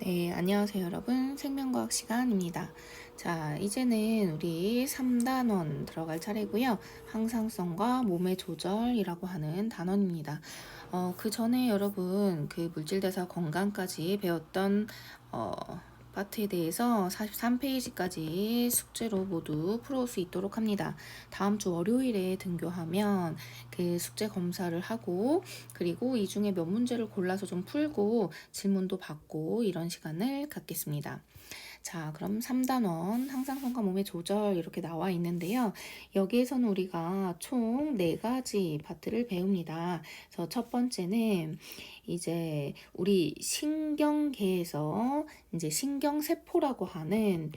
네, 안녕하세요, 여러분. 생명과학 시간입니다. 자, 이제는 우리 3단원 들어갈 차례고요. 항상성과 몸의 조절이라고 하는 단원입니다. 그 전에 여러분 그 물질대사 건강까지 배웠던 파트에 대해서 43페이지까지 숙제로 모두 풀어올 수 있도록 합니다. 다음 주 월요일에 등교하면 그 숙제 검사를 하고 그리고 이 중에 몇 문제를 골라서 좀 풀고 질문도 받고 이런 시간을 갖겠습니다. 자, 그럼 3단원 항상성과 몸의 조절 이렇게 나와 있는데요. 여기에서는 우리가 총 4가지 파트를 배웁니다. 그래서 첫 번째는 이제 우리 신경계에서 이제 신경세포라고 하는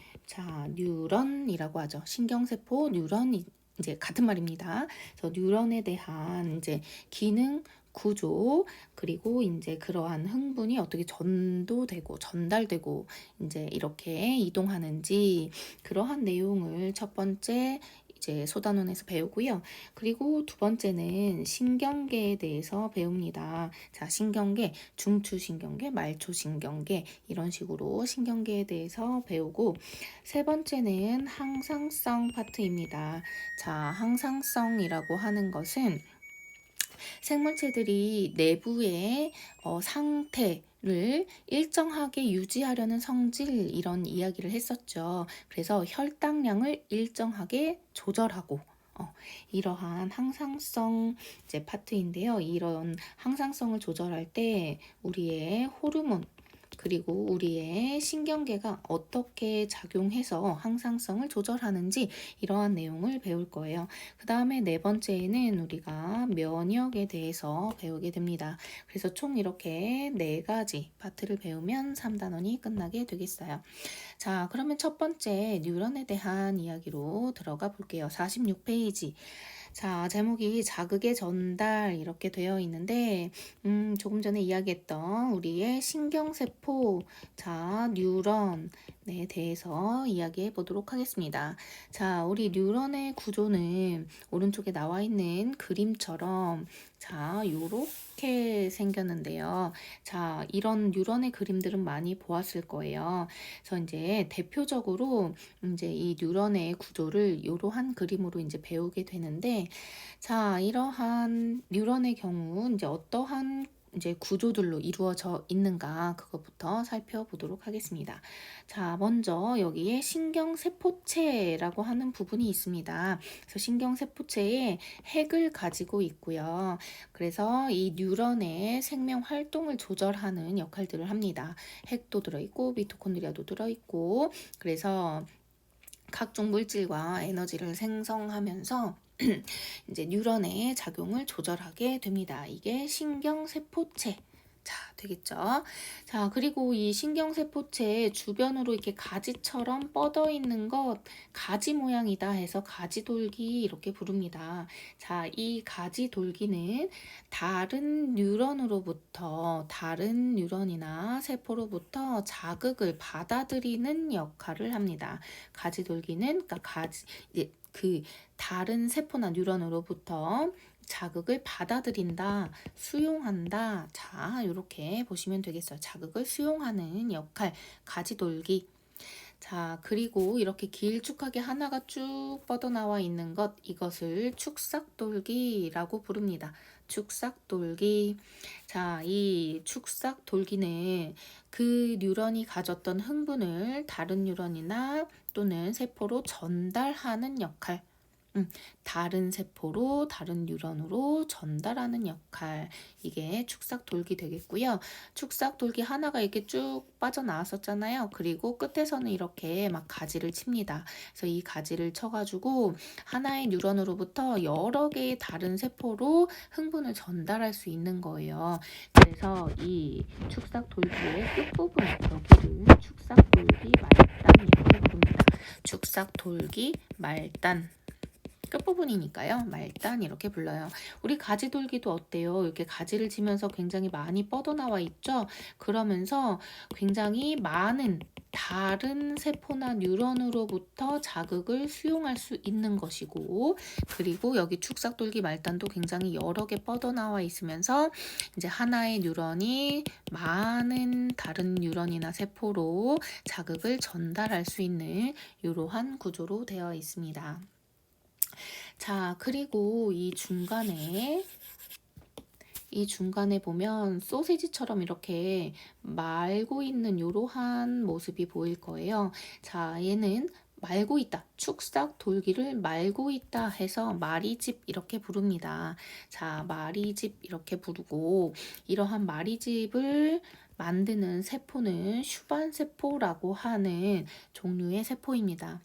뉴런이라고 하죠. 신경세포, 뉴런이 이제 같은 말입니다. 그래서 뉴런에 대한 이제 기능, 구조, 그리고 이제 그러한 흥분이 어떻게 전도되고 전달되고 이제 이렇게 이동하는지 그러한 내용을 첫 번째 이제 소단원에서 배우고요. 그리고 두 번째는 신경계에 대해서 배웁니다. 자, 신경계, 중추신경계, 말초신경계 이런 식으로 신경계에 대해서 배우고 세 번째는 항상성 파트입니다. 자, 항상성이라고 하는 것은 생물체들이 내부의 상태를 일정하게 유지하려는 성질 이런 이야기를 했었죠. 그래서 혈당량을 일정하게 조절하고 이러한 항상성 이제 파트인데요. 이런 항상성을 조절할 때 우리의 호르몬 그리고 우리의 신경계가 어떻게 작용해서 항상성을 조절하는지 이러한 내용을 배울 거예요. 그 다음에 네 번째에는 우리가 면역에 대해서 배우게 됩니다. 그래서 총 이렇게 4가지 파트를 배우면 3단원이 끝나게 되겠어요. 자, 그러면 첫 번째 뉴런에 대한 이야기로 들어가 볼게요. 46페이지. 자, 제목이 자극의 전달 이렇게 되어 있는데 조금 전에 이야기했던 우리의 신경세포, 자, 뉴런에 대해서 이야기해 보도록 하겠습니다. 자, 우리 뉴런의 구조는 오른쪽에 나와 있는 그림처럼 자, 요렇게 생겼는데요. 자, 이런 뉴런의 그림들은 많이 보았을 거예요. 그래서 이제 대표적으로 이제 이 뉴런의 구조를 이러한 그림으로 이제 배우게 되는데, 자, 이러한 뉴런의 경우 이제 어떠한 이제 구조들로 이루어져 있는가 그것부터 살펴보도록 하겠습니다. 자, 먼저 여기에 신경세포체라고 하는 부분이 있습니다. 그래서 신경세포체에 핵을 가지고 있고요. 그래서 이 뉴런의 생명 활동을 조절하는 역할들을 합니다. 핵도 들어있고 미토콘드리아도 들어있고 그래서 각종 물질과 에너지를 생성하면서 이제 뉴런의 작용을 조절하게 됩니다. 이게 신경세포체. 자, 되겠죠? 자, 그리고 이 신경세포체 주변으로 이렇게 가지처럼 뻗어 있는 것, 가지 모양이다 해서 가지돌기 이렇게 부릅니다. 자, 이 가지돌기는 다른 뉴런이나 세포로부터 자극을 받아들이는 역할을 합니다. 가지돌기는 그러니까 그 다른 세포나 뉴런으로부터 자극을 받아들인다, 수용한다. 자, 이렇게 보시면 되겠어요. 자극을 수용하는 역할, 가지돌기. 자, 그리고 이렇게 길쭉하게 하나가 쭉 뻗어나와 있는 것, 이것을 축삭돌기라고 부릅니다. 축삭돌기. 자, 이 축삭돌기는 그 뉴런이 가졌던 흥분을 다른 뉴런이나 또는 세포로 전달하는 역할. 다른 세포로 다른 뉴런으로 전달하는 역할. 이게 축삭돌기 되겠고요. 축삭돌기 하나가 이렇게 쭉 빠져나왔었잖아요. 그리고 끝에서는 이렇게 막 가지를 칩니다. 그래서 이 가지를 쳐가지고 하나의 뉴런으로부터 여러 개의 다른 세포로 흥분을 전달할 수 있는 거예요. 그래서 이 축삭돌기의 끝부분 여기를 축삭돌기 말단 이렇게 부릅니다. 축삭돌기 말단. 끝부분이니까요. 말단 이렇게 불러요. 우리 가지돌기도 어때요? 이렇게 가지를 지면서 굉장히 많이 뻗어나와 있죠? 그러면서 굉장히 많은 다른 세포나 뉴런으로부터 자극을 수용할 수 있는 것이고, 그리고 여기 축삭돌기 말단도 굉장히 여러 개 뻗어나와 있으면서 이제 하나의 뉴런이 많은 다른 뉴런이나 세포로 자극을 전달할 수 있는 이러한 구조로 되어 있습니다. 자, 그리고 이 중간에 보면 소세지처럼 이렇게 말고 있는 이러한 모습이 보일 거예요. 자, 얘는 말고 있다. 축삭 돌기를 말고 있다 해서 마리집 이렇게 부릅니다. 자, 마리집 이렇게 부르고, 이러한 마리집을 만드는 세포는 슈반세포라고 하는 종류의 세포입니다.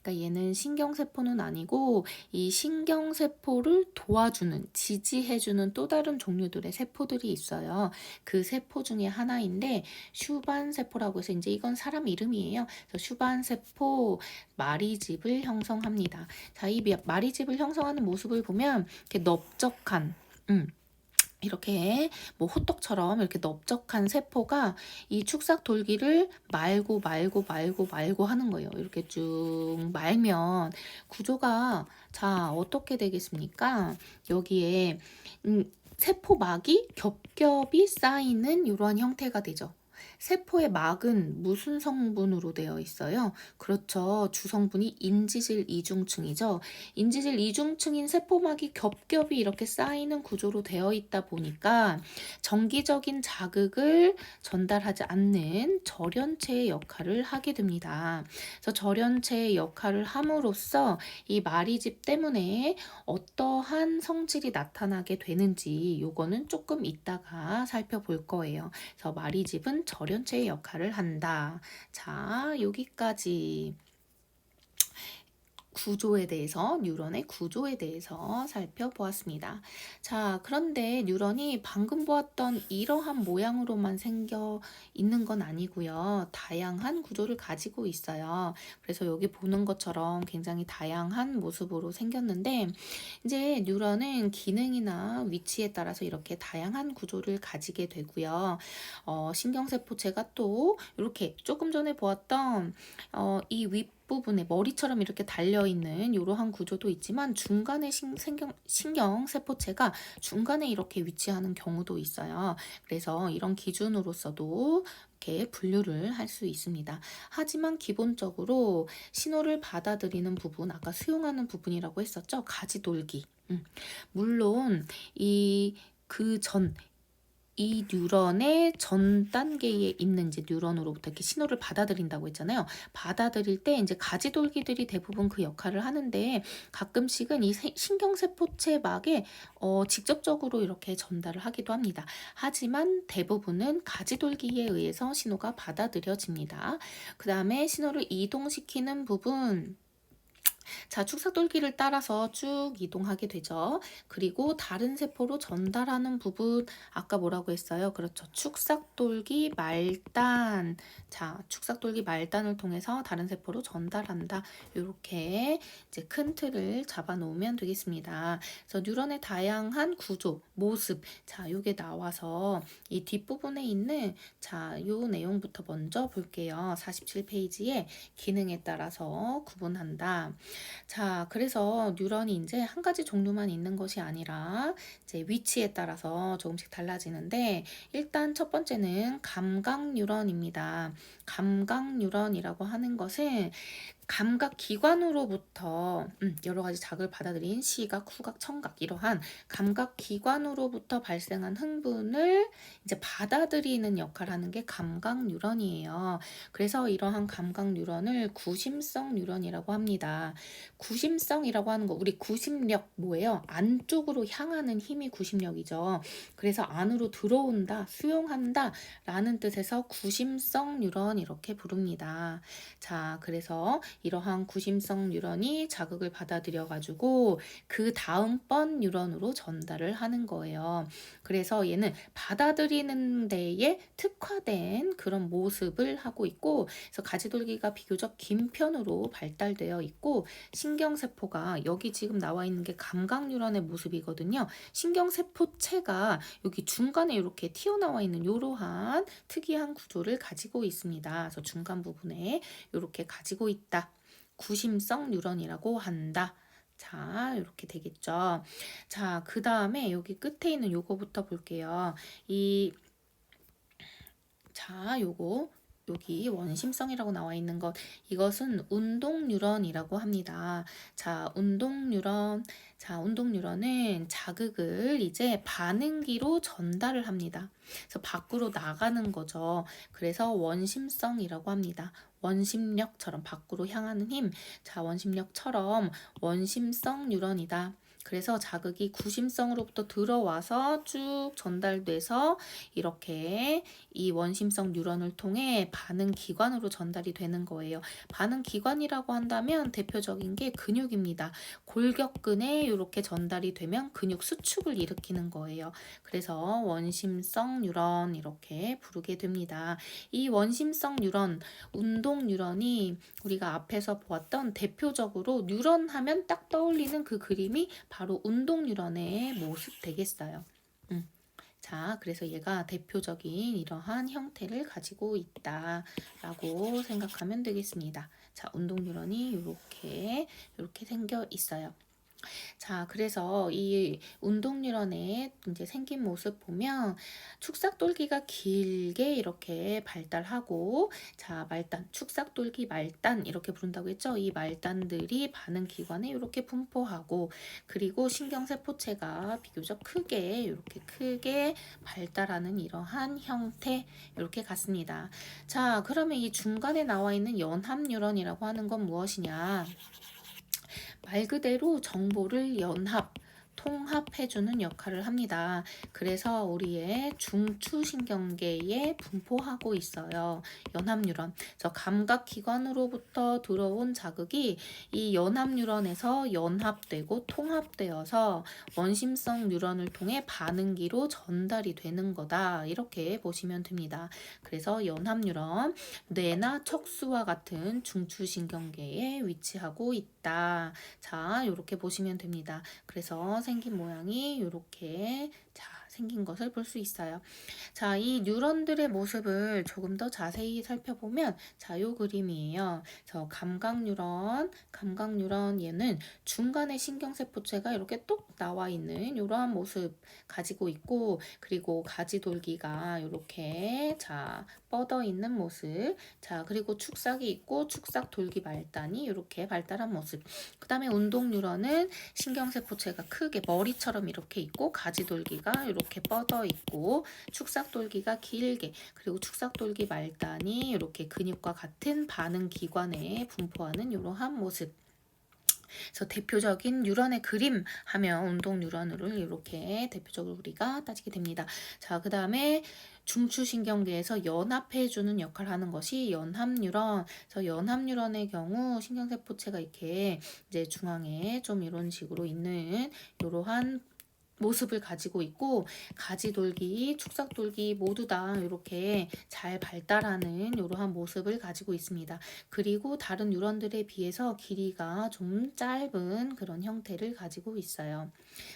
그러니까 얘는 신경세포는 아니고 이 신경세포를 도와주는, 지지해주는 또 다른 종류들의 세포들이 있어요. 그 세포 중에 하나인데 슈반세포라고 해서 이제 이건 사람 이름이에요. 그래서 슈반세포 마리집을 형성합니다. 자, 이 마리집을 형성하는 모습을 보면 이렇게 넓적한 이렇게 뭐 호떡처럼 이렇게 넓적한 세포가 이 축삭 돌기를 말고 하는 거예요. 이렇게 쭉 말면 구조가, 자, 어떻게 되겠습니까? 여기에 세포막이 겹겹이 쌓이는 이러한 형태가 되죠. 세포의 막은 무슨 성분으로 되어 있어요? 그렇죠. 주성분이 인지질 이중층이죠. 인지질 이중층인 세포막이 겹겹이 이렇게 쌓이는 구조로 되어 있다 보니까 정기적인 자극을 전달하지 않는 절연체의 역할을 하게 됩니다. 그래서 절연체의 역할을 함으로써 이 마리집 때문에 어떠한 성질이 나타나게 되는지 요거는 조금 이따가 살펴볼 거예요. 그래서 마리집은 절연체의 역할을 한다. 자, 여기까지 구조에 대해서, 뉴런의 구조에 대해서 살펴보았습니다. 자, 그런데 뉴런이 방금 보았던 이러한 모양으로만 생겨 있는 건 아니고요. 다양한 구조를 가지고 있어요. 그래서 여기 보는 것처럼 굉장히 다양한 모습으로 생겼는데, 이제 뉴런은 기능이나 위치에 따라서 이렇게 다양한 구조를 가지게 되고요. 신경세포체가 또 이렇게 조금 전에 보았던 이 윗부분에 머리처럼 이렇게 달려있는 이러한 구조도 있지만 중간에 신경세포체가 중간에 이렇게 위치하는 경우도 있어요. 그래서 이런 기준으로서도 이렇게 분류를 할 수 있습니다. 하지만 기본적으로 신호를 받아들이는 부분, 아까 수용하는 부분이라고 했었죠. 가지돌기. 물론 이 뉴런의 전 단계에 있는 이제 뉴런으로부터 이렇게 신호를 받아들인다고 했잖아요. 받아들일 때 이제 가지돌기들이 대부분 그 역할을 하는데, 가끔씩은 이 신경세포체 막에 직접적으로 이렇게 전달을 하기도 합니다. 하지만 대부분은 가지돌기에 의해서 신호가 받아들여집니다. 그 다음에 신호를 이동시키는 부분, 자, 축삭돌기를 따라서 쭉 이동하게 되죠. 그리고 다른 세포로 전달하는 부분, 아까 뭐라고 했어요? 그렇죠. 축삭돌기 말단. 자, 축삭돌기 말단을 통해서 다른 세포로 전달한다. 이렇게 이제 큰 틀을 잡아 놓으면 되겠습니다. 그래서 뉴런의 다양한 구조, 모습. 자, 요게 나와서 이 뒷부분에 있는, 자, 요 내용부터 먼저 볼게요. 47페이지에 기능에 따라서 구분한다. 자, 그래서 뉴런이 이제 한 가지 종류만 있는 것이 아니라 이제 위치에 따라서 조금씩 달라지는데, 일단 첫 번째는 감각 뉴런입니다. 감각 뉴런이라고 하는 것은 감각 기관으로부터 여러 가지 자극을 받아들인 시각, 후각, 청각, 이러한 감각 기관으로부터 발생한 흥분을 이제 받아들이는 역할을 하는 게 감각 뉴런이에요. 그래서 이러한 감각 뉴런을 구심성 뉴런이라고 합니다. 구심성이라고 하는 거, 우리 구심력 뭐예요? 안쪽으로 향하는 힘이 구심력이죠. 그래서 안으로 들어온다, 수용한다 라는 뜻에서 구심성 뉴런 이렇게 부릅니다. 자, 그래서 이러한 구심성 뉴런이 자극을 받아들여 가지고 그 다음번 뉴런으로 전달을 하는 거예요. 그래서 얘는 받아들이는 데에 특화된 그런 모습을 하고 있고, 그래서 가지돌기가 비교적 긴 편으로 발달되어 있고, 신경세포가 여기 지금 나와 있는 게 감각 뉴런의 모습이거든요. 신경세포체가 여기 중간에 이렇게 튀어나와 있는 이러한 특이한 구조를 가지고 있습니다. 그래서 중간 부분에 이렇게 가지고 있다. 구심성 뉴런이라고 한다. 자, 이렇게 되겠죠. 자, 그 다음에 여기 끝에 있는 요거부터 볼게요. 자, 여기 원심성이라고 나와 있는 것, 이것은 운동 뉴런이라고 합니다. 자, 운동 뉴런은 자극을 이제 반응기로 전달을 합니다. 그래서 밖으로 나가는 거죠. 그래서 원심성이라고 합니다. 원심력처럼 밖으로 향하는 힘. 자, 원심력처럼 원심성 뉴런이다. 그래서 자극이 구심성으로부터 들어와서 쭉 전달돼서 이렇게 이 원심성 뉴런을 통해 반응 기관으로 전달이 되는 거예요. 반응 기관이라고 한다면 대표적인 게 근육입니다. 골격근에 이렇게 전달이 되면 근육 수축을 일으키는 거예요. 그래서 원심성 뉴런 이렇게 부르게 됩니다. 이 원심성 뉴런, 운동 뉴런이 우리가 앞에서 보았던 대표적으로 뉴런 하면 딱 떠올리는 그 그림이 바로 운동 뉴런의 모습 되겠어요. 자, 그래서 얘가 대표적인 이러한 형태를 가지고 있다라고 생각하면 되겠습니다. 자, 운동 뉴런이 이렇게 생겨 있어요. 자, 그래서 이 운동 뉴런의 이제 생긴 모습 보면 축삭돌기가 길게 이렇게 발달하고, 자, 축삭돌기 말단 이렇게 부른다고 했죠. 이 말단들이 반응 기관에 이렇게 분포하고, 그리고 신경세포체가 비교적 이렇게 크게 발달하는 이러한 형태 이렇게 같습니다. 자, 그러면 이 중간에 나와 있는 연합 뉴런이라고 하는 건 무엇이냐? 말 그대로 정보를 통합해주는 역할을 합니다. 그래서 우리의 중추신경계에 분포하고 있어요. 연합뉴런. 저 감각기관으로부터 들어온 자극이 이 연합뉴런에서 연합되고 통합되어서 원심성 뉴런을 통해 반응기로 전달이 되는 거다. 이렇게 보시면 됩니다. 그래서 연합뉴런, 뇌나 척수와 같은 중추신경계에 위치하고 있다. 자, 이렇게 보시면 됩니다. 그래서 생긴 모양이 이렇게 생긴 것을 볼 수 있어요. 자, 이 뉴런들의 모습을 조금 더 자세히 살펴보면, 자, 요 그림이에요. 감각 뉴런 얘는 중간에 신경세포체가 이렇게 똑 나와 있는 이러한 모습 가지고 있고, 그리고 가지돌기가 이렇게 뻗어 있는 모습. 자, 그리고 축삭이 있고 축삭돌기 말단이 이렇게 발달한 모습. 그 다음에 운동 뉴런은 신경세포체가 크게 머리처럼 이렇게 있고, 가지돌기가 이렇게 뻗어 있고, 축삭돌기가 길게, 그리고 축삭돌기 말단이 이렇게 근육과 같은 반응 기관에 분포하는 이러한 모습. 그래서 대표적인 뉴런의 그림 하면 운동 뉴런을 이렇게 대표적으로 우리가 따지게 됩니다. 자, 그 다음에 중추신경계에서 연합해주는 역할을 하는 것이 연합뉴런. 그래서 연합뉴런의 경우 신경세포체가 이렇게 이제 중앙에 좀 이런 식으로 있는 이러한 모습을 가지고 있고, 가지돌기, 축삭돌기 모두 다 이렇게 잘 발달하는 이러한 모습을 가지고 있습니다. 그리고 다른 뉴런들에 비해서 길이가 좀 짧은 그런 형태를 가지고 있어요.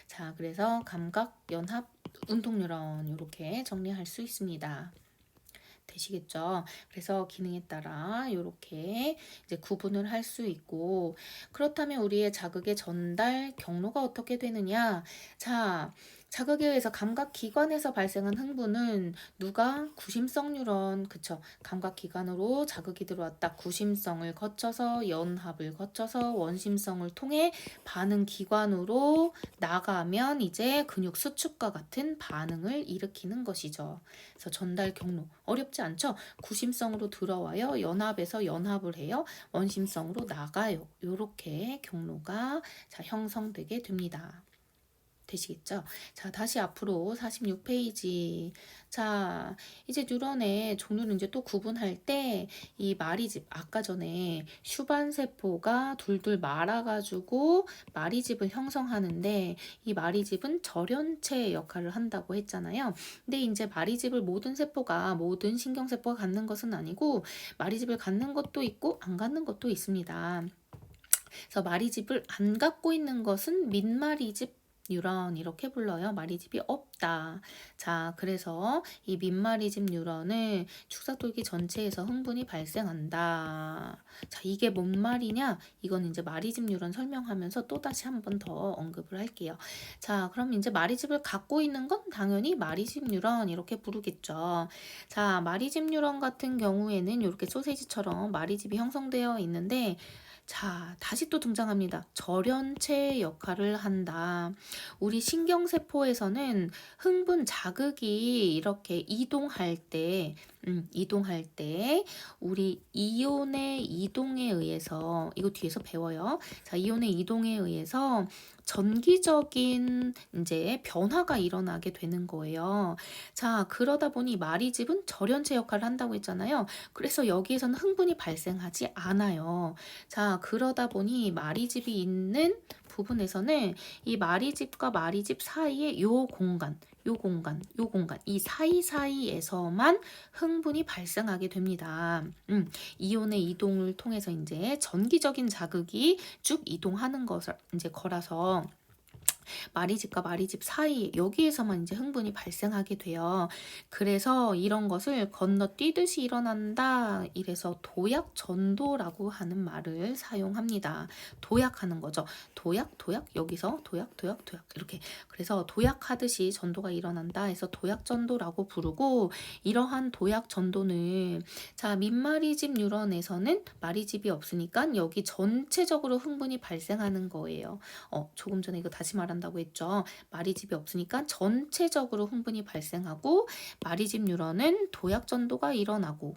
자, 그래서 감각, 연합, 운동 뉴런 이렇게 정리할 수 있습니다. 되시겠죠? 그래서 기능에 따라 이렇게 이제 구분을 할 수 있고, 그렇다면 우리의 자극의 전달 경로가 어떻게 되느냐? 자, 자극에 의해서 감각기관에서 발생한 흥분은 구심성 뉴런, 그쵸? 감각기관으로 자극이 들어왔다. 구심성을 거쳐서 연합을 거쳐서 원심성을 통해 반응기관으로 나가면 이제 근육 수축과 같은 반응을 일으키는 것이죠. 그래서 전달 경로 어렵지 않죠? 구심성으로 들어와요. 연합에서 연합을 해요. 원심성으로 나가요. 이렇게 경로가 형성되게 됩니다. 되시겠죠? 자, 다시 앞으로 46페이지. 자, 이제 뉴런의 종류를 이제 또 구분할 때 이 마리집, 아까 전에 슈반 세포가 둘둘 말아가지고 마리집을 형성하는데 이 마리집은 절연체 역할을 한다고 했잖아요. 근데 이제 마리집을 모든 세포가, 모든 신경세포가 갖는 것은 아니고 마리집을 갖는 것도 있고 안 갖는 것도 있습니다. 그래서 마리집을 안 갖고 있는 것은 민마리집 뉴런 이렇게 불러요. 마리집이 없다. 자, 그래서 이 민마리집 뉴런은 축사돌기 전체에서 흥분이 발생한다. 자, 이게 뭔 말이냐? 이건 이제 마리집 뉴런 설명하면서 또 다시 한 번 더 언급을 할게요. 자, 그럼 이제 마리집을 갖고 있는 건 당연히 마리집 뉴런 이렇게 부르겠죠. 자, 마리집 뉴런 같은 경우에는 이렇게 소세지처럼 마리집이 형성되어 있는데 자, 다시 또 등장합니다. 절연체 역할을 한다. 우리 신경세포에서는 흥분 자극이 이렇게 이동할 때 우리 이온의 이동에 의해서 이거 뒤에서 배워요. 자, 이온의 이동에 의해서 전기적인 이제 변화가 일어나게 되는 거예요. 자, 그러다 보니 마리집은 절연체 역할을 한다고 했잖아요. 그래서 여기에서는 흥분이 발생하지 않아요. 자, 그러다 보니 마리집이 있는 부분에서는 이 마리집과 마리집 사이의 요 공간 이 사이사이에서만 흥분이 발생하게 됩니다. 이온의 이동을 통해서 이제 전기적인 자극이 쭉 이동하는 것을 이제 거라서 마리집과 마리집 사이 여기에서만 이제 흥분이 발생하게 돼요. 그래서 이런 것을 건너뛰듯이 일어난다. 이래서 도약 전도라고 하는 말을 사용합니다. 도약하는 거죠. 도약 여기서 도약 이렇게. 그래서 도약하듯이 전도가 일어난다 해서 도약 전도라고 부르고 이러한 도약 전도는 자, 민마리집 뉴런에서는 마리집이 없으니까 여기 전체적으로 흥분이 발생하는 거예요. 조금 전에 이거 다시 말한다고 했죠. 마리집이 없으니까 전체적으로 흥분이 발생하고 마리집 뉴런은 도약 전도가 일어나고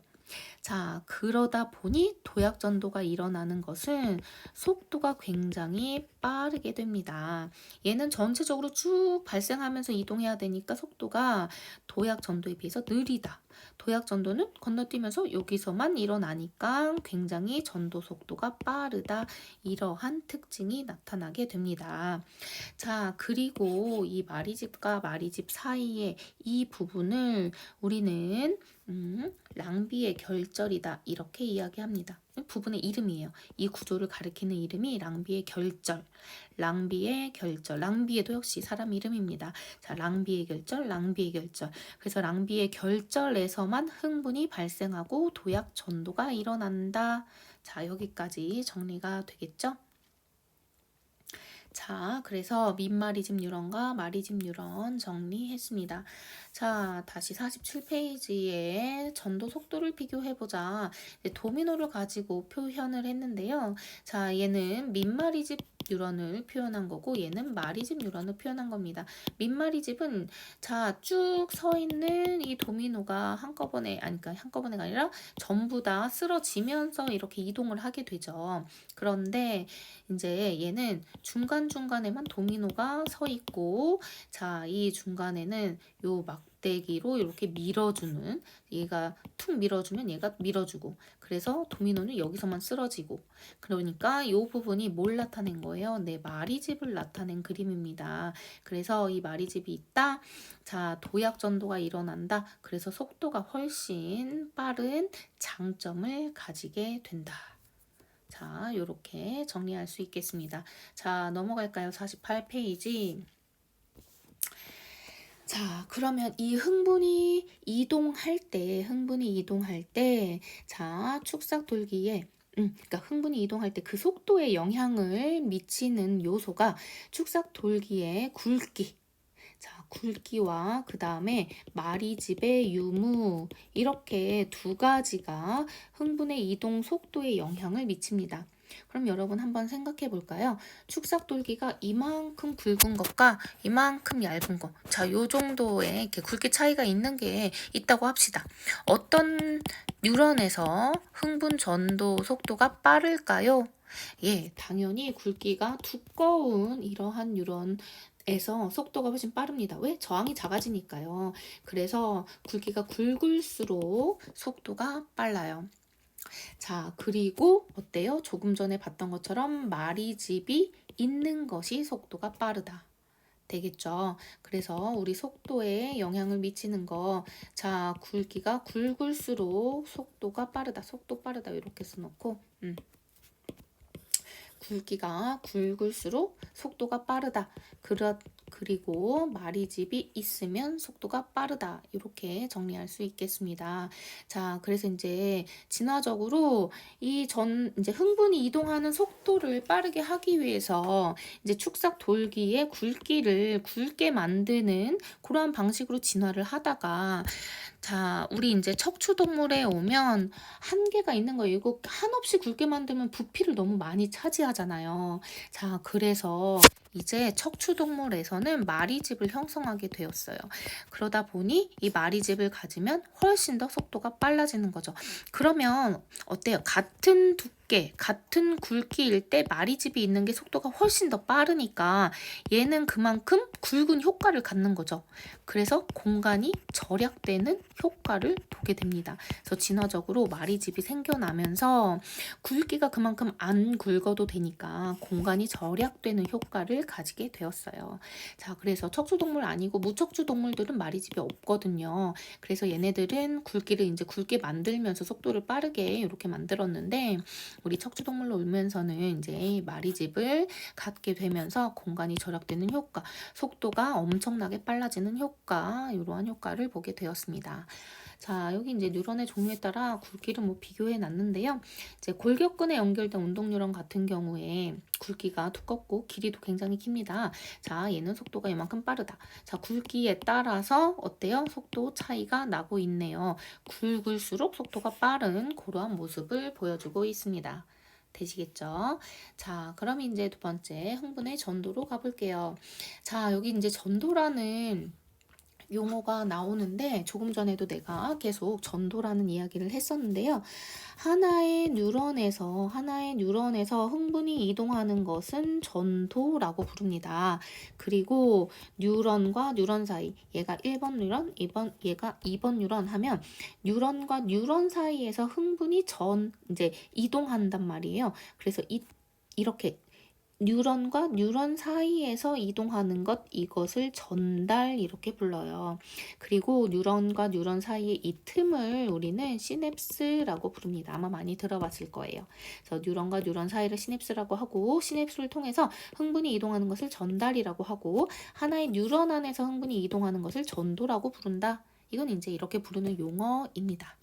자, 그러다 보니 도약 전도가 일어나는 것은 속도가 굉장히 빠르게 됩니다. 얘는 전체적으로 쭉 발생하면서 이동해야 되니까 속도가 도약 전도에 비해서 느리다. 도약 전도는 건너뛰면서 여기서만 일어나니까 굉장히 전도 속도가 빠르다. 이러한 특징이 나타나게 됩니다. 자, 그리고 이 마리집과 마리집 사이의 이 부분을 우리는 랑비의 결절이다 이렇게 이야기합니다. 부분의 이름이에요. 이 구조를 가리키는 이름이 랑비의 결절. 랑비에도 역시 사람 이름입니다. 자, 랑비의 결절. 그래서 랑비의 결절에서만 흥분이 발생하고 도약 전도가 일어난다. 자, 여기까지 정리가 되겠죠? 자, 그래서 민마리집 뉴런과 마리집 뉴런 정리했습니다. 자, 다시 47페이지에 전도 속도를 비교해보자. 도미노를 가지고 표현을 했는데요. 자, 얘는 민마리집 뉴런을 표현한 거고 얘는 마리집 뉴런을 표현한 겁니다. 민마리집은 자, 쭉 서 있는 이 도미노가 그러니까 한꺼번에가 아니라 전부 다 쓰러지면서 이렇게 이동을 하게 되죠. 그런데 이제 얘는 중간중간에만 도미노가 서 있고 자, 이 중간에는 요 막대기로 이렇게 밀어주는 얘가 툭 밀어주면 얘가 밀어주고 그래서 도미노는 여기서만 쓰러지고 그러니까 요 부분이 뭘 나타낸 거예요? 네, 마리집을 나타낸 그림입니다. 그래서 이 마리집이 있다. 자, 도약 전도가 일어난다. 그래서 속도가 훨씬 빠른 장점을 가지게 된다. 자, 요렇게 정리할 수 있겠습니다. 자, 넘어갈까요? 48페이지. 자, 그러면 이 흥분이 이동할 때, 자, 축삭 돌기에 그러니까 흥분이 이동할 때 그 속도에 영향을 미치는 요소가 축삭 돌기의 굵기, 자, 굵기와 그 다음에 마리집의 유무 이렇게 두 가지가 흥분의 이동 속도에 영향을 미칩니다. 그럼 여러분 한번 생각해 볼까요? 축삭돌기가 이만큼 굵은 것과 이만큼 얇은 것. 자, 요 정도의 이렇게 굵기 차이가 있는 게 있다고 합시다. 어떤 뉴런에서 흥분 전도 속도가 빠를까요? 예, 당연히 굵기가 두꺼운 이러한 에서 속도가 훨씬 빠릅니다. 왜? 저항이 작아지니까요. 그래서 굵기가 굵을수록 속도가 빨라요. 자, 그리고 어때요? 조금 전에 봤던 것처럼 마리집이 있는 것이 속도가 빠르다. 되겠죠. 그래서 우리 속도에 영향을 미치는 거, 자, 굵기가 굵을수록 속도가 빠르다. 속도 빠르다. 이렇게 써놓고, 굵기가 굵을수록 속도가 빠르다. 그리고 마리집이 있으면 속도가 빠르다. 이렇게 정리할 수 있겠습니다. 자, 그래서 이제 진화적으로 이제 흥분이 이동하는 속도를 빠르게 하기 위해서 이제 축삭 돌기의 굵기를 굵게 만드는 그러한 방식으로 진화를 하다가, 자, 우리 이제 척추동물에 오면 한계가 있는 거예요. 이거 한없이 굵게 만들면 부피를 너무 많이 차지하잖아요. 자, 그래서 이제 척추동물에서는 마리집을 형성하게 되었어요. 그러다 보니 이 마리집을 가지면 훨씬 더 속도가 빨라지는 거죠. 그러면 어때요? 같은 두께, 같은 굵기일 때 마리집이 있는 게 속도가 훨씬 더 빠르니까 얘는 그만큼 굵은 효과를 갖는 거죠. 그래서 공간이 절약되는 효과를 보게 됩니다. 그래서 진화적으로 마리집이 생겨나면서 굵기가 그만큼 안 굵어도 되니까 공간이 절약되는 효과를 가지게 되었어요. 자, 그래서 척추동물 아니고 무척추 동물들은 마리집이 없거든요. 그래서 얘네들은 굵기를 이제 굵게 만들면서 속도를 빠르게 이렇게 만들었는데, 우리 척추동물로 오면서는 이제 마리집을 갖게 되면서 공간이 절약되는 효과, 속도가 엄청나게 빨라지는 효과, 이러한 효과를 보게 되었습니다. 자, 여기 이제 뉴런의 종류에 따라 굵기를 비교해 놨는데요. 이제 골격근에 연결된 운동 뉴런 같은 경우에 굵기가 두껍고 길이도 굉장히 깁니다. 자, 얘는 속도가 이만큼 빠르다. 자, 굵기에 따라서 어때요? 속도 차이가 나고 있네요. 굵을수록 속도가 빠른 그러한 모습을 보여주고 있습니다. 되시겠죠? 자, 그럼 이제 두 번째 흥분의 전도로 가볼게요. 자, 여기 이제 전도라는 용어가 나오는데, 조금 전에도 내가 계속 전도라는 이야기를 했었는데요. 하나의 뉴런에서 흥분이 이동하는 것은 전도라고 부릅니다. 그리고 뉴런과 뉴런 사이, 얘가 1번 뉴런, 얘가 2번 뉴런 하면 뉴런과 뉴런 사이에서 흥분이 이제 이동한단 말이에요. 그래서 이렇게 뉴런과 뉴런 사이에서 이동하는 것, 이것을 전달 이렇게 불러요. 그리고 뉴런과 뉴런 사이의 이 틈을 우리는 시냅스라고 부릅니다. 아마 많이 들어봤을 거예요. 그래서 뉴런과 뉴런 사이를 시냅스라고 하고, 시냅스를 통해서 흥분이 이동하는 것을 전달이라고 하고, 하나의 뉴런 안에서 흥분이 이동하는 것을 전도라고 부른다. 이건 이제 이렇게 부르는 용어입니다.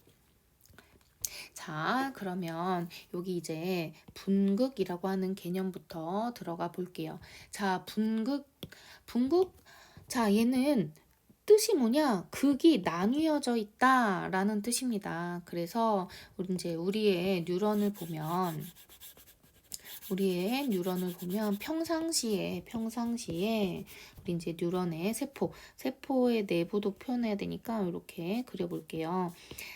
자, 그러면 여기 이제 분극이라고 하는 개념부터 들어가 볼게요. 자, 분극. 자, 얘는 뜻이 뭐냐? 극이 나뉘어져 있다라는 뜻입니다. 그래서 우리의 뉴런을 보면 평상시에 우리 이제 뉴런의 세포의 내부도 표현해야 되니까 이렇게 그려볼게요.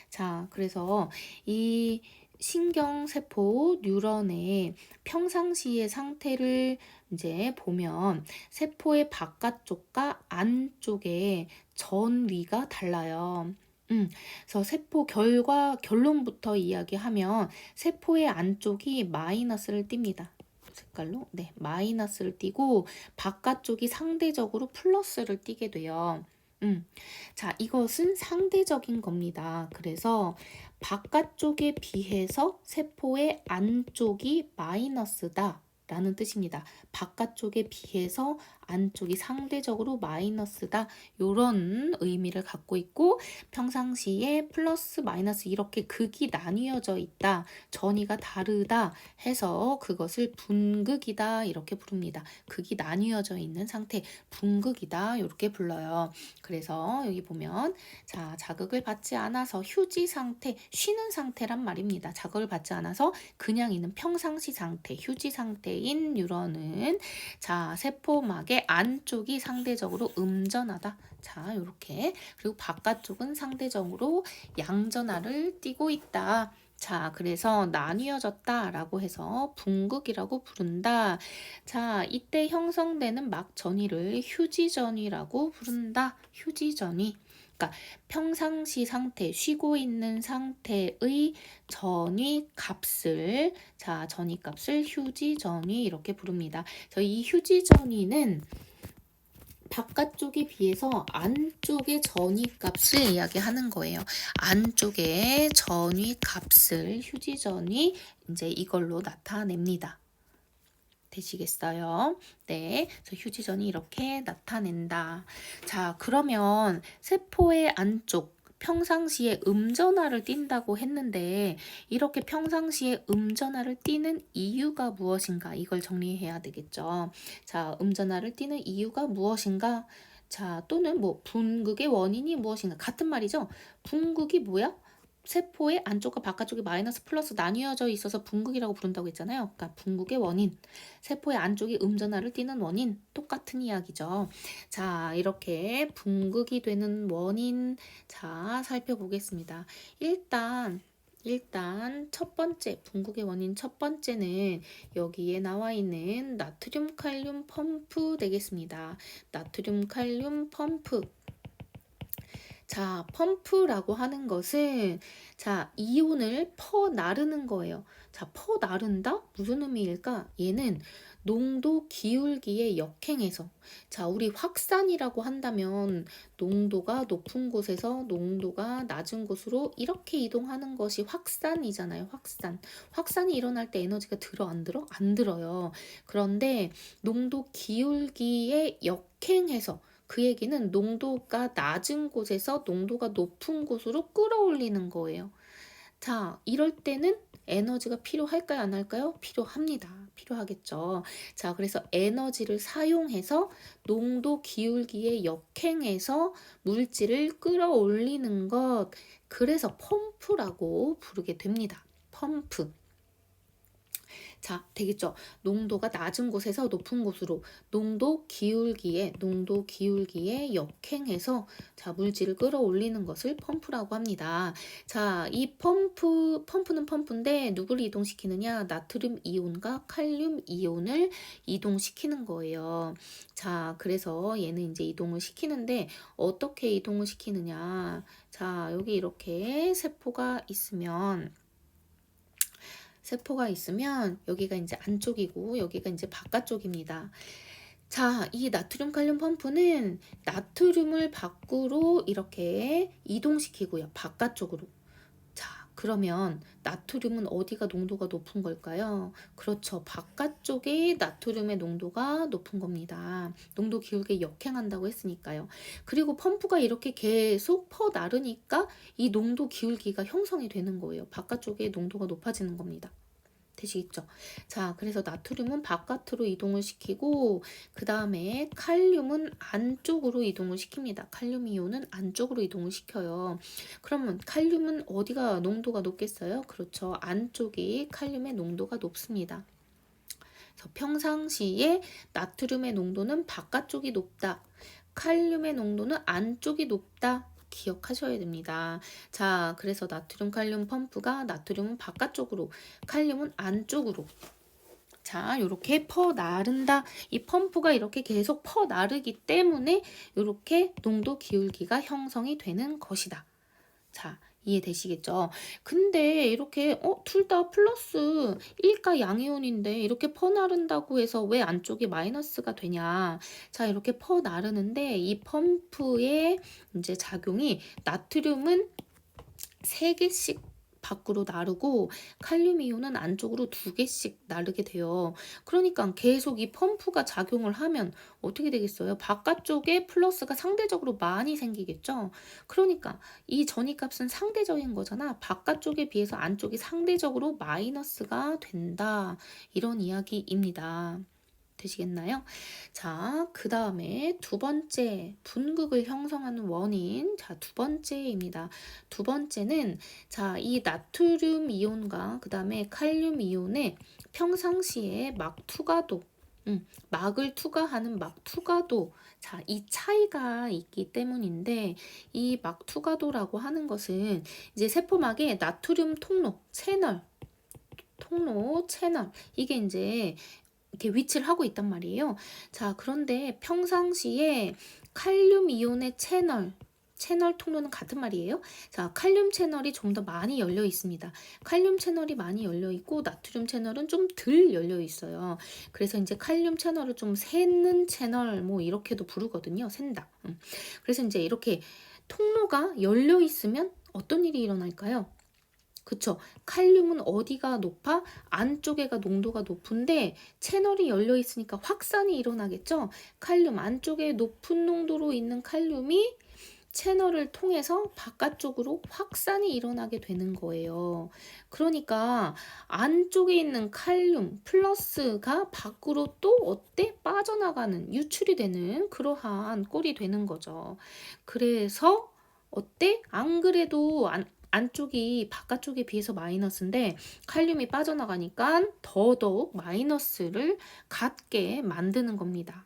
자, 그래서 이 신경세포 뉴런의 평상시의 상태를 이제 보면 세포의 바깥쪽과 안쪽의 전위가 달라요. 그래서 세포 결론부터 이야기하면 세포의 안쪽이 마이너스를 띱니다. 색깔로, 네, 마이너스를 띠고 바깥쪽이 상대적으로 플러스를 띠게 돼요. 자, 이것은 상대적인 겁니다. 그래서 바깥쪽에 비해서 세포의 안쪽이 마이너스다 라는 뜻입니다. 바깥쪽에 비해서 안쪽이 상대적으로 마이너스다, 이런 의미를 갖고 있고, 평상시에 플러스 마이너스 이렇게 극이 나뉘어져 있다, 전이가 다르다 해서 그것을 분극이다 이렇게 부릅니다. 극이 나뉘어져 있는 상태, 분극이다 이렇게 불러요. 그래서 여기 보면, 자, 자극을 받지 않아서 휴지 상태, 쉬는 상태란 말입니다. 자극을 받지 않아서 그냥 있는 평상시 상태, 휴지 상태인 뉴런은, 자, 세포막의 안쪽이 상대적으로 음전하다. 자, 이렇게. 그리고 바깥쪽은 상대적으로 양전하를 띠고 있다. 자, 그래서 나뉘어졌다라고 해서 분극이라고 부른다. 자, 이때 형성되는 막전위를 휴지전위라고 부른다. 휴지전위. 그러니까 평상시 상태, 쉬고 있는 상태의 전위 값을, 자, 전위 값을 휴지전위 이렇게 부릅니다. 이 휴지전위는 바깥쪽에 비해서 안쪽의 전위 값을 이야기하는 거예요. 안쪽의 전위 값을 휴지전위 이제 이걸로 나타냅니다. 되시겠어요? 네. 그래서 휴지전이 이렇게 나타낸다. 자, 그러면 세포의 안쪽 평상시에 음전하를 띈다고 했는데 이렇게 평상시에 음전하를 띠는 이유가 무엇인가? 이걸 정리해야 되겠죠. 자, 음전하를 띠는 이유가 무엇인가? 자, 또는 뭐 분극의 원인이 무엇인가? 같은 말이죠. 분극이 뭐야? 세포의 안쪽과 바깥쪽이 마이너스 플러스 나뉘어져 있어서 분극이라고 부른다고 했잖아요. 그러니까 분극의 원인, 세포의 안쪽이 음전하를 띠는 원인, 똑같은 이야기죠. 자, 이렇게 분극이 되는 원인, 자, 살펴보겠습니다. 일단 첫 번째, 분극의 원인 첫 번째는 여기에 나와 있는 나트륨 칼륨 펌프 되겠습니다. 나트륨 칼륨 펌프. 자, 펌프라고 하는 것은 자, 이온을 퍼나르는 거예요. 자, 퍼나른다? 무슨 의미일까? 얘는 농도 기울기의 역행에서 자, 우리 확산이라고 한다면 농도가 높은 곳에서 농도가 낮은 곳으로 이렇게 이동하는 것이 확산이잖아요. 확산. 확산이 일어날 때 에너지가 들어 안 들어? 안 들어요. 그런데 농도 기울기의 역행해서 그 얘기는 농도가 낮은 곳에서 농도가 높은 곳으로 끌어올리는 거예요. 자, 이럴 때는 에너지가 필요할까요? 안 할까요? 필요합니다. 필요하겠죠. 자, 그래서 에너지를 사용해서 농도 기울기에 역행해서 물질을 끌어올리는 것. 그래서 펌프라고 부르게 됩니다. 펌프. 자, 되겠죠? 농도가 낮은 곳에서 높은 곳으로 농도 기울기에 역행해서 자, 물질을 끌어올리는 것을 펌프라고 합니다. 자, 이 펌프는 펌프인데 누구를 이동시키느냐? 나트륨 이온과 칼륨 이온을 이동시키는 거예요. 자, 그래서 얘는 이제 이동을 시키는데 어떻게 이동을 시키느냐? 자, 여기 이렇게 세포가 있으면 여기가 이제 안쪽이고 여기가 이제 바깥쪽입니다. 자, 이 나트륨 칼륨 펌프는 나트륨을 밖으로 이렇게 이동시키고요. 바깥쪽으로. 자, 그러면 나트륨은 어디가 농도가 높은 걸까요? 그렇죠. 바깥쪽에 나트륨의 농도가 높은 겁니다. 농도 기울기에 역행한다고 했으니까요. 그리고 펌프가 이렇게 계속 퍼나르니까 이 농도 기울기가 형성이 되는 거예요. 바깥쪽에 농도가 높아지는 겁니다. 되시겠죠? 자, 그래서 나트륨은 바깥으로 이동을 시키고 그 다음에 칼륨은 안쪽으로 이동을 시킵니다. 칼륨 이온은 안쪽으로 이동을 시켜요. 그러면 칼륨은 어디가 농도가 높겠어요? 그렇죠. 안쪽이 칼륨의 농도가 높습니다. 그래서 평상시에 나트륨의 농도는 바깥쪽이 높다. 칼륨의 농도는 안쪽이 높다. 기억하셔야 됩니다. 자, 그래서 나트륨 칼륨 펌프가 나트륨은 바깥쪽으로, 칼륨은 안쪽으로. 자, 이렇게 퍼나른다. 이 펌프가 이렇게 계속 퍼나르기 때문에 이렇게 농도 기울기가 형성이 되는 것이다. 자, 이해되시겠죠? 근데 이렇게 둘 다 플러스 1가 양이온인데 이렇게 퍼나른다고 해서 왜 안쪽이 마이너스가 되냐? 자, 이렇게 퍼나르는데 이 펌프의 이제 작용이 나트륨은 3개씩 밖으로 나르고 칼륨 이온은 안쪽으로 2개씩 나르게 돼요. 그러니까 계속 이 펌프가 작용을 하면 어떻게 되겠어요? 바깥쪽에 플러스가 상대적으로 많이 생기겠죠? 그러니까 이 전위값은 상대적인 거잖아. 바깥쪽에 비해서 안쪽이 상대적으로 마이너스가 된다. 이런 이야기입니다. 되시겠나요? 자, 그 다음에 두 번째, 분극을 형성하는 원인. 자, 두 번째입니다. 두 번째는, 자, 이 나트륨 이온과 그 다음에 칼륨 이온의 평상시에 막 투과도, 막을 투과하는 막투과도. 자, 이 차이가 있기 때문인데 이 막투과도라고 하는 것은 이제 세포막에 나트륨 통로 채널 이게 이제 이렇게 위치를 하고 있단 말이에요. 자, 그런데 평상시에 칼륨 이온의 채널 통로는 같은 말이에요. 자, 칼륨 채널이 좀 더 많이 열려 있습니다. 칼륨 채널이 많이 열려 있고 나트륨 채널은 좀 덜 열려 있어요. 그래서 이제 칼륨 채널을 좀 새는 채널 뭐 이렇게도 부르거든요. 샌다. 그래서 이제 이렇게 통로가 열려 있으면 어떤 일이 일어날까요? 그쵸. 칼륨은 어디가 높아? 안쪽에가 농도가 높은데 채널이 열려 있으니까 확산이 일어나겠죠. 칼륨 안쪽에 높은 농도로 있는 칼륨이 채널을 통해서 바깥쪽으로 확산이 일어나게 되는 거예요. 그러니까 안쪽에 있는 칼륨 플러스가 밖으로 또 어때? 빠져나가는, 유출이 되는 그러한 꼴이 되는 거죠. 그래서 어때? 안 그래도 안쪽이 바깥쪽에 비해서 마이너스인데 칼륨이 빠져나가니까 더더욱 마이너스를 갖게 만드는 겁니다.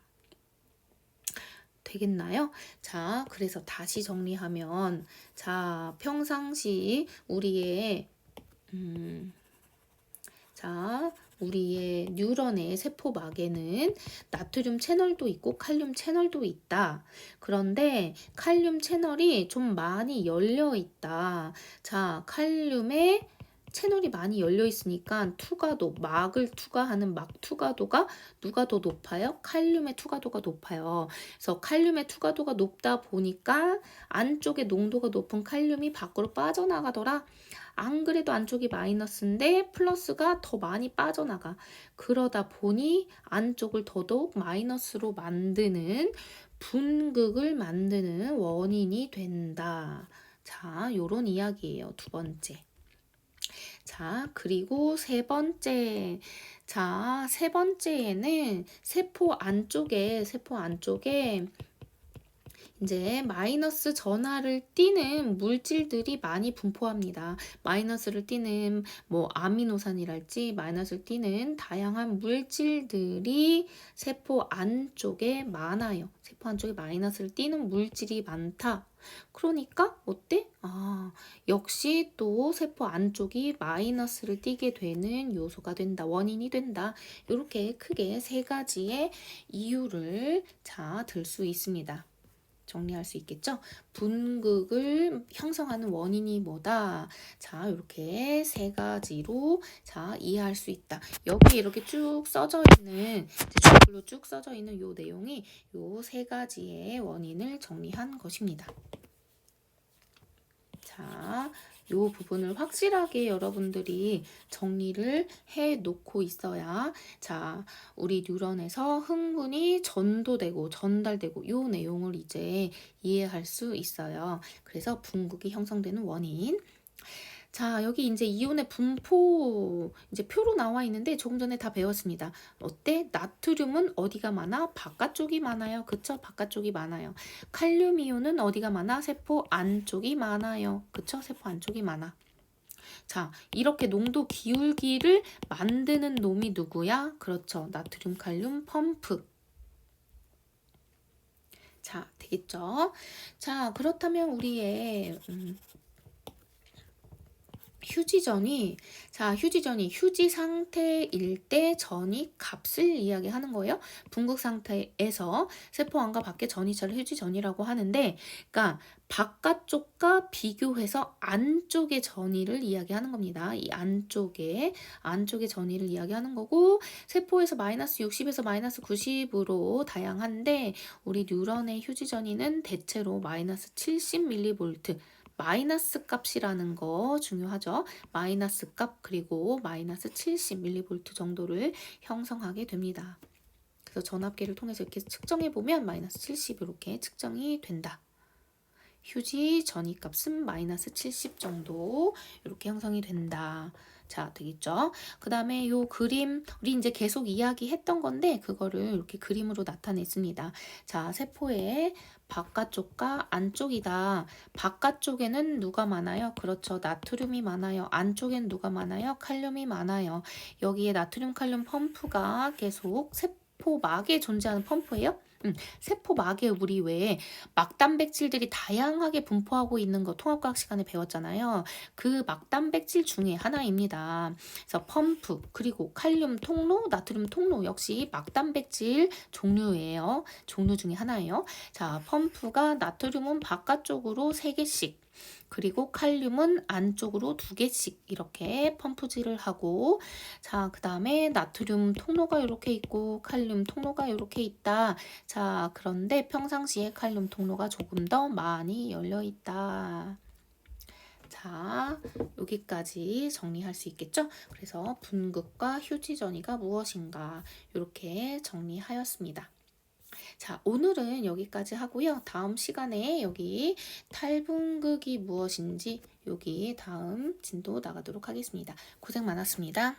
되겠나요? 자, 그래서 다시 정리하면, 자, 평상시 우리의 뉴런의 세포막에는 나트륨 채널도 있고 칼륨 채널도 있다. 그런데 칼륨 채널이 좀 많이 열려 있다. 자, 칼륨의 채널이 많이 열려 있으니까 막을 투과하는 막 투과도가 누가 더 높아요? 칼륨의 투과도가 높아요. 그래서 칼륨의 투과도가 높다 보니까 안쪽에 농도가 높은 칼륨이 밖으로 빠져나가더라. 안 그래도 안쪽이 마이너스인데 플러스가 더 많이 빠져나가. 그러다 보니 안쪽을 더더욱 마이너스로 만드는 분극을 만드는 원인이 된다. 자, 요런 이야기예요. 두 번째. 자, 그리고 세 번째. 자, 세 번째에는 세포 안쪽에 이제 마이너스 전하를 띠는 물질들이 많이 분포합니다. 마이너스를 띠는 뭐 아미노산이랄지 마이너스를 띠는 다양한 물질들이 세포 안쪽에 많아요. 세포 안쪽에 마이너스를 띠는 물질이 많다. 그러니까 어때? 역시 또 세포 안쪽이 마이너스를 띠게 되는 요소가 된다. 원인이 된다. 이렇게 크게 세 가지의 이유를 들 수 있습니다. 정리할 수 있겠죠? 분극을 형성하는 원인이 뭐다? 자, 이렇게 세 가지로 이해할 수 있다. 여기 이렇게 쭉 써져 있는 줄글로 쭉 써져 있는 요 내용이 요 세 가지의 원인을 정리한 것입니다. 자, 요 부분을 확실하게 여러분들이 정리를 해 놓고 있어야 우리 뉴런에서 흥분이 전도되고 전달되고 요 내용을 이제 이해할 수 있어요. 그래서 분극이 형성되는 원인. 자, 여기 이제 이온의 분포 이제 표로 나와 있는데 조금 전에 다 배웠습니다. 어때? 나트륨은 어디가 많아? 바깥쪽이 많아요. 그쵸? 바깥쪽이 많아요. 칼륨 이온은 어디가 많아? 세포 안쪽이 많아요. 그쵸? 세포 안쪽이 많아. 자, 이렇게 농도 기울기를 만드는 놈이 누구야? 그렇죠. 나트륨 칼륨 펌프. 자, 되겠죠? 자, 그렇다면 우리의 휴지전이 휴지 상태일 때 전이 값을 이야기하는 거예요. 분극 상태에서 세포 안과 밖의 전이차를 휴지전이라고 하는데, 그러니까 바깥쪽과 비교해서 안쪽의 전이를 이야기하는 겁니다. 이 안쪽의 전이를 이야기하는 거고, 세포에서 마이너스 60에서 마이너스 90으로 다양한데 우리 뉴런의 휴지 전이는 대체로 마이너스 70mV 마이너스 값이라는 거 중요하죠. 마이너스 값 그리고 마이너스 70mV 정도를 형성하게 됩니다. 그래서 전압계를 통해서 이렇게 측정해 보면 마이너스 70 이렇게 측정이 된다. 휴지 전이값은 마이너스 70 정도 이렇게 형성이 된다. 자, 되겠죠? 그 다음에 요 그림, 우리 이제 계속 이야기했던 건데 그거를 이렇게 그림으로 나타냈습니다. 자, 세포의 바깥쪽과 안쪽이다. 바깥쪽에는 누가 많아요? 그렇죠. 나트륨이 많아요. 안쪽엔 누가 많아요? 칼륨이 많아요. 여기에 나트륨 칼륨 펌프가 계속 세포막에 존재하는 펌프예요. 세포막에 우리 왜 막단백질들이 다양하게 분포하고 있는 거 통합과학 시간에 배웠잖아요. 그 막단백질 중에 하나입니다. 그래서 펌프, 그리고 칼륨 통로, 나트륨 통로 역시 막단백질 종류예요. 종류 중에 하나예요. 자, 펌프가 나트륨은 바깥쪽으로 3개씩, 그리고 칼륨은 안쪽으로 2개씩 이렇게 펌프질을 하고, 자, 그 다음에 나트륨 통로가 이렇게 있고 칼륨 통로가 이렇게 있다. 자, 그런데 평상시에 칼륨 통로가 조금 더 많이 열려 있다. 자, 여기까지 정리할 수 있겠죠? 그래서 분극과 휴지전이가 무엇인가 이렇게 정리하였습니다. 자, 오늘은 여기까지 하고요. 다음 시간에 여기 탈분극이 무엇인지 여기 다음 진도 나가도록 하겠습니다. 고생 많았습니다.